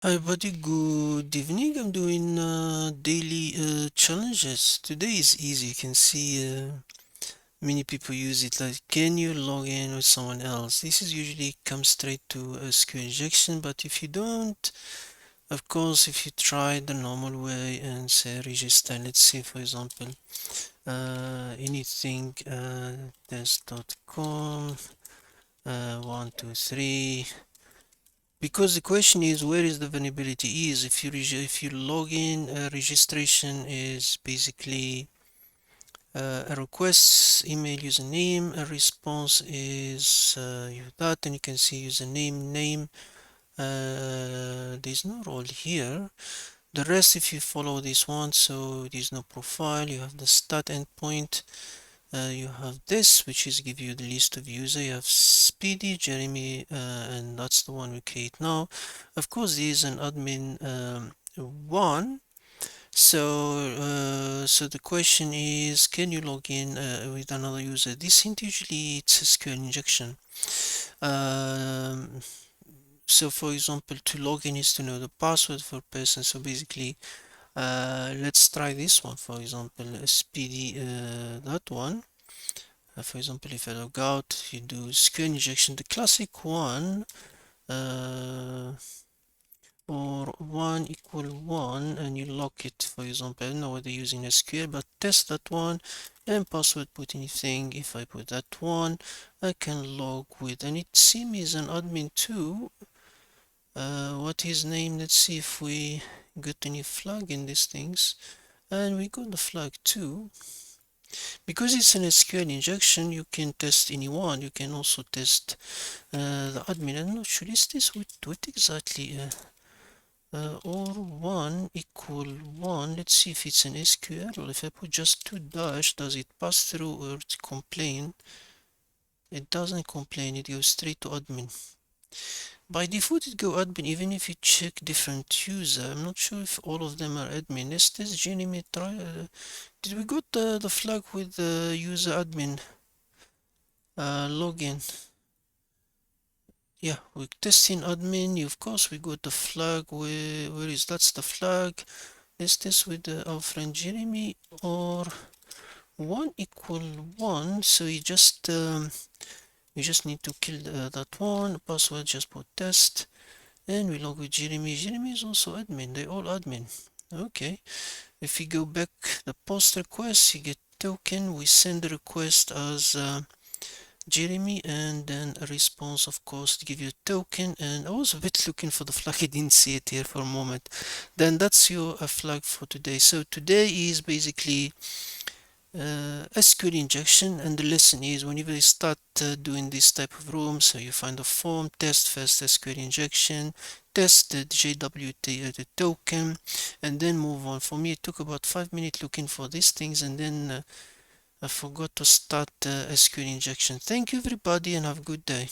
Hi buddy, good evening. I'm doing daily challenges. Today is easy. You can see many people use it. Like, can you log in with someone else? This is usually comes straight to SQL injection, but if you don't, of course, if you try the normal way and say register, let's say for example, anything test.com 123. Because the question is where is the vulnerability is if you log in, registration is basically a request email username, a response is that, and you can see username name. There's no role here. The rest, if you follow this one, so there's no profile. You have the stat endpoint. You have this, which is give you the list of user. You have Speedy, Jeremy, and that's the one we create now. Of course, there is an admin one. So the question is, can you log in with another user? This hint usually it's SQL injection. Um, so for example, to log in is to know the password for person. So basically, let's try this one. For example, Speedy, that one. For example, if I log out, you do SQL injection, the classic one, uh, or 1 equal 1, and you lock it. For example, I don't know whether using SQL, but test that one and password put anything. If I put that one, I can log with, and it seems is an admin too. What his name? Let's see if we got any flag in these things, and we got the flag too. Because it's an SQL injection, you can test anyone. You can also test the admin. I'm not sure, is this what exactly? Or 1 equal 1. Let's see if it's an SQL. If I put just 2 dash, does it pass through or it complain? It doesn't complain, it goes straight to admin. By default, it go admin even if you check different user. I'm not sure if all of them are admin. Let's test Genie try. Did we got the flag with the user admin login? Yeah, we're testing admin. Of course, we got the flag. Where is that's the flag? Let's test with our friend Jeremy, or 1 equal 1. So you just need to kill that one. Password, just put test, and we log with Jeremy. Jeremy is also admin. They all admin. Okay. If we go back the post request, you get token. We send the request as Jeremy, and then a response, of course, to give you a token. And I was a bit looking for the flag. I didn't see it here for a moment. Then that's your flag for today. So today is basically SQL injection, and the lesson is whenever you start doing this type of room, so you find a form, test first SQL injection, test the JWT, the token, and then move on. For me, it took about 5 minutes looking for these things, and then I forgot to start SQL injection. Thank you everybody, and have a good day.